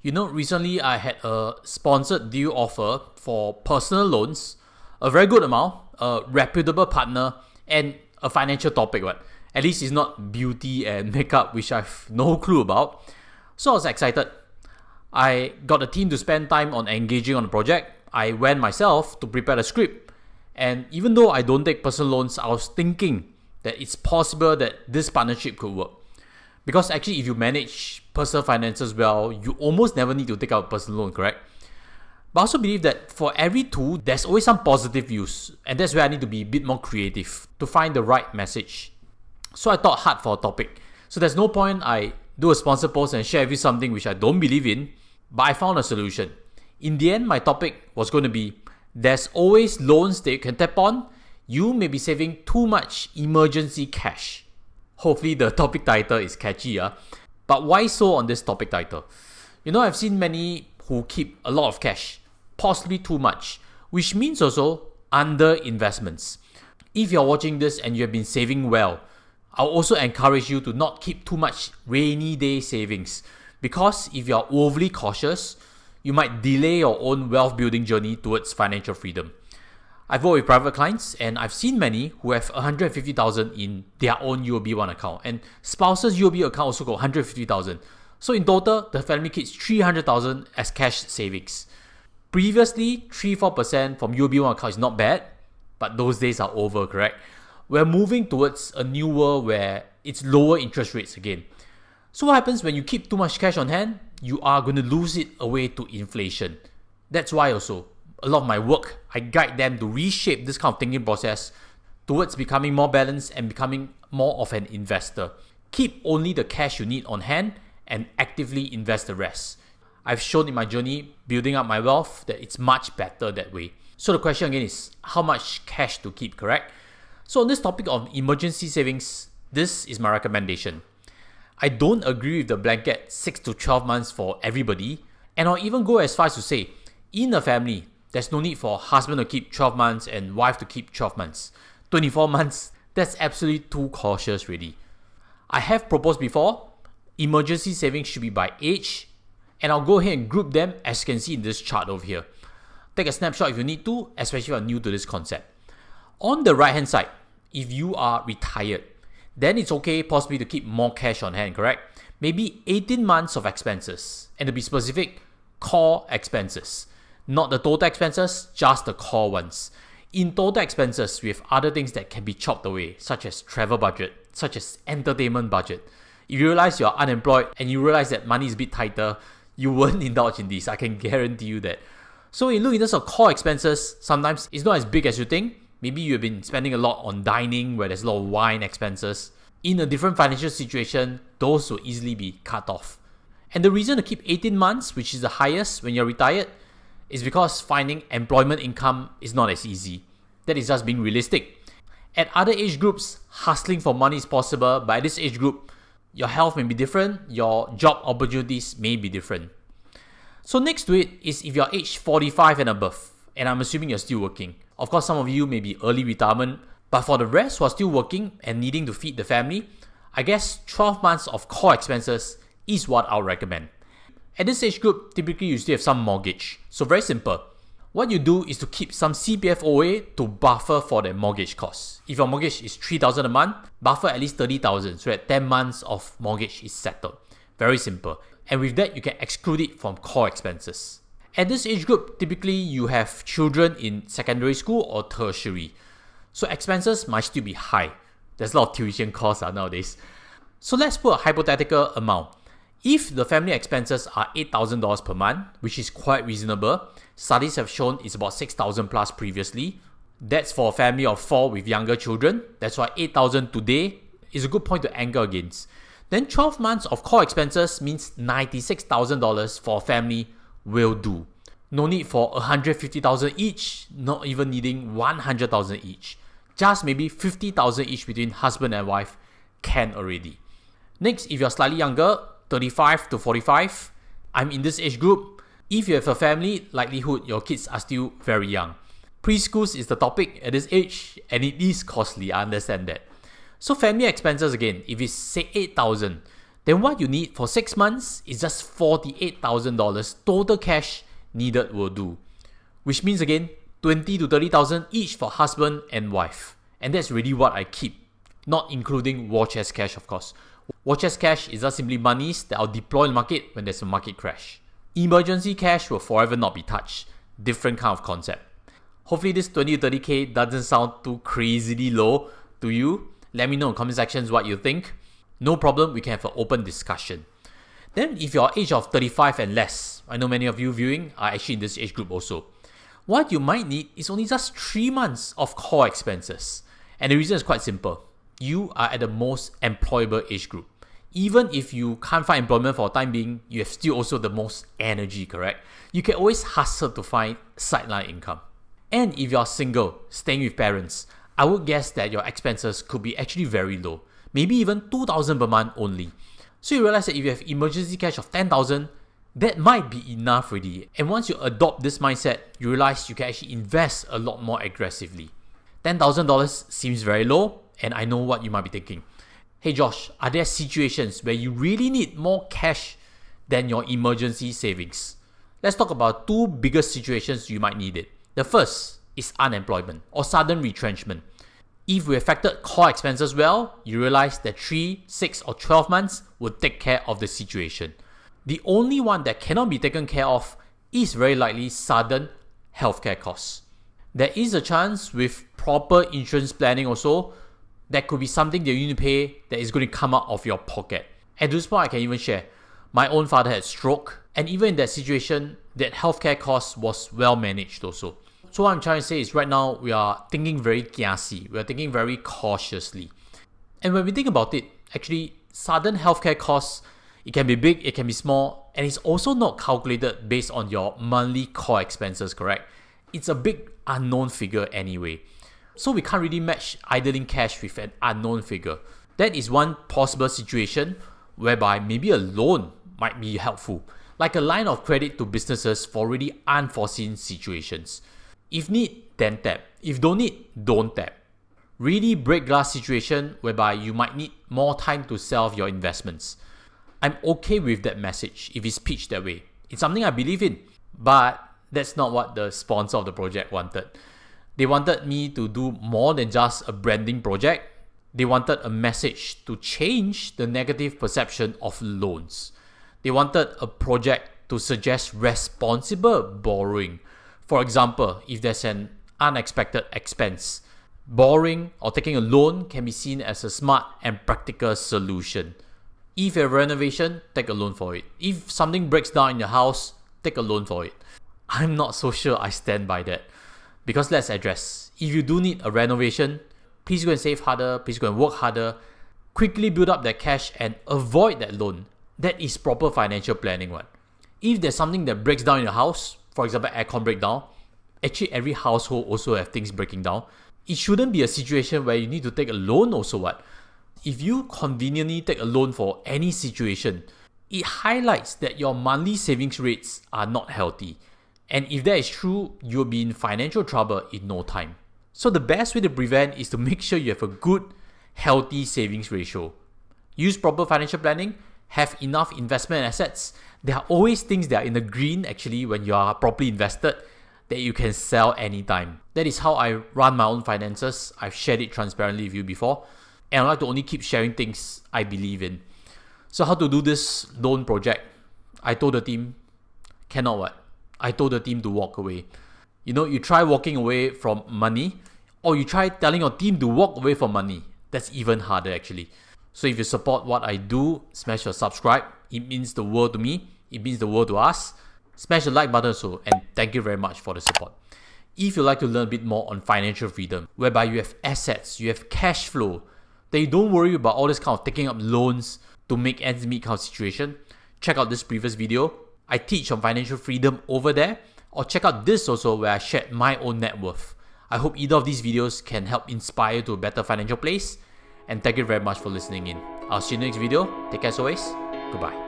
Recently I had a sponsored deal offer for personal loans, a very good amount, a reputable partner, and a financial topic. At least it's not beauty and makeup, which I've no clue about. So I was excited. I got the team to spend time on engaging on the project. I went myself to prepare the script. And even though I don't take personal loans, I was thinking that it's possible that this partnership could work. Because actually, if you manage personal finances well, you almost never need to take out a personal loan, correct? But I also believe that for every tool, there's always some positive use. And that's where I need to be a bit more creative to find the right message. So I thought hard for a topic. So there's no point I do a sponsor post and share with you something which I don't believe in, but I found a solution. In the end, my topic was going to be, there's always loans that you can tap on. You may be saving too much emergency cash. Hopefully the topic title is catchy. But why so on this topic title? I've seen many who keep a lot of cash, possibly too much, which means also under investments. If you're watching this and you have been saving well, I'll also encourage you to not keep too much rainy day savings, because if you're overly cautious, you might delay your own wealth building journey towards financial freedom. I've worked with private clients and I've seen many who have 150,000 in their own UOB1 account, and spouse's UOB account also got 150,000. So in total, the family keeps 300,000 as cash savings. Previously, 3-4% from UOB1 account is not bad, but those days are over, correct? We're moving towards a new world where it's lower interest rates again. So what happens when you keep too much cash on hand? You are going to lose it away to inflation. That's why also, a lot of my work, I guide them to reshape this kind of thinking process towards becoming more balanced and becoming more of an investor. Keep only the cash you need on hand and actively invest the rest. I've shown in my journey building up my wealth that it's much better that way. So the question again is, how much cash to keep, correct? So on this topic of emergency savings, this is my recommendation. I don't agree with the blanket 6 to 12 months for everybody, and I'll even go as far as to say, in a family, there's no need for husband to keep 12 months and wife to keep 12 months. 24 months, that's absolutely too cautious really. I have proposed before, emergency savings should be by age, and I'll go ahead and group them as you can see in this chart over here. Take a snapshot if you need to, especially if you're new to this concept. On the right hand side, if you are retired, then it's okay possibly to keep more cash on hand, correct? Maybe 18 months of expenses, and to be specific, core expenses. Not the total expenses, just the core ones. In total expenses, we have other things that can be chopped away, such as travel budget, such as entertainment budget. If you realize you're unemployed and you realize that money is a bit tighter, you won't indulge in these, I can guarantee you that. So when you look in terms of core expenses, sometimes it's not as big as you think. Maybe you've been spending a lot on dining where there's a lot of wine expenses. In a different financial situation, those will easily be cut off. And the reason to keep 18 months, which is the highest when you're retired, is because finding employment income is not as easy. That is just being realistic. At other age groups, hustling for money is possible, but at this age group, your health may be different, your job opportunities may be different. So next to it is if you're age 45 and above, and I'm assuming you're still working. Of course, some of you may be early retirement, but for the rest who are still working and needing to feed the family, I guess 12 months of core expenses is what I'll recommend. At this age group, typically you still have some mortgage. So very simple. What you do is to keep some CPF OA to buffer for the mortgage costs. If your mortgage is $3,000 a month, buffer at least $30,000 so that 10 months of mortgage is settled. Very simple. And with that, you can exclude it from core expenses. At this age group, typically you have children in secondary school or tertiary. So expenses might still be high. There's a lot of tuition costs nowadays. So let's put a hypothetical amount. If the family expenses are $8,000 per month, which is quite reasonable, studies have shown it's about $6,000 plus previously. That's for a family of 4 with younger children. That's why $8,000 today is a good point to anchor against. Then 12 months of core expenses means $96,000 for a family will do. No need for $150,000 each, not even needing $100,000 each. Just maybe $50,000 each between husband and wife can already. Next, if you're slightly younger, 35 to 45, I'm in this age group. If you have a family, likelihood your kids are still very young. Preschools is the topic at this age, and it is costly, I understand that. So family expenses again, if it's say $8,000, then what you need for 6 months is just $48,000 total cash needed will do. Which means again, 20 to 30,000 each for husband and wife. And that's really what I keep, not including war chest cash of course. War chest cash is just simply monies that I'll deploy in the market when there's a market crash. Emergency cash will forever not be touched. Different kind of concept. Hopefully this 20 to 30k doesn't sound too crazily low to you. Let me know in comment sections what you think. No problem, we can have an open discussion. Then if you're age of 35 and less, I know many of you viewing are actually in this age group also. What you might need is only just 3 months of core expenses. And the reason is quite simple. You are at the most employable age group. Even if you can't find employment for the time being, you have still also the most energy, correct? You can always hustle to find sideline income. And if you're single, staying with parents, I would guess that your expenses could be actually very low. Maybe even $2,000 per month only. So you realize that if you have emergency cash of $10,000, that might be enough already. And once you adopt this mindset, you realize you can actually invest a lot more aggressively. $10,000 seems very low, and I know what you might be thinking. Hey Josh, are there situations where you really need more cash than your emergency savings? Let's talk about 2 biggest situations you might need it. The first is unemployment or sudden retrenchment. If we affected core expenses well, you realize that 3, 6 or 12 months would take care of the situation. The only one that cannot be taken care of is very likely sudden healthcare costs. There is a chance with proper insurance planning also, that could be something that you need to pay that is going to come out of your pocket. At this point, I can even share, my own father had stroke, and even in that situation, that healthcare cost was well managed also. So what I'm trying to say is right now, we are thinking very kiasi, we are thinking very cautiously. And when we think about it, actually, sudden healthcare costs, it can be big, it can be small, and it's also not calculated based on your monthly core expenses, correct? It's a big unknown figure anyway. So we can't really match idling cash with an unknown figure. That is one possible situation whereby maybe a loan might be helpful, like a line of credit to businesses for really unforeseen situations. If need, then tap. If don't need, don't tap. Really break glass situation whereby you might need more time to sell your investments. I'm okay with that message if it's pitched that way. It's something I believe in, but that's not what the sponsor of the project wanted. They wanted me to do more than just a branding project. They wanted a message to change the negative perception of loans. They wanted a project to suggest responsible borrowing. For example, if there's an unexpected expense, borrowing or taking a loan can be seen as a smart and practical solution. If you have a renovation, take a loan for it. If something breaks down in your house, take a loan for it. I'm not so sure I stand by that. Because let's address, if you do need a renovation, please go and save harder, please go and work harder, quickly build up that cash and avoid that loan. That is proper financial planning, right? If there's something that breaks down in your house, for example, aircon breakdown, actually every household also have things breaking down. It shouldn't be a situation where you need to take a loan also, what? If you conveniently take a loan for any situation, it highlights that your monthly savings rates are not healthy. And if that is true, you'll be in financial trouble in no time. So the best way to prevent is to make sure you have a good, healthy savings ratio. Use proper financial planning, have enough investment assets. There are always things that are in the green actually when you are properly invested that you can sell anytime. That is how I run my own finances. I've shared it transparently with you before. And I like to only keep sharing things I believe in. So how to do this loan project? I told the team, cannot what? I told the team to walk away. You try walking away from money, or you try telling your team to walk away from money. That's even harder actually. So if you support what I do, smash your subscribe. It means the world to me. It means the world to us. Smash the like button also, and thank you very much for the support. If you'd like to learn a bit more on financial freedom, whereby you have assets, you have cash flow, then you don't worry about all this kind of taking up loans to make ends meet kind of situation, check out this previous video. I teach on financial freedom over there, or check out this also where I shared my own net worth. I hope either of these videos can help inspire you to a better financial place, and thank you very much for listening in. I'll see you in the next video. Take care as always. Goodbye.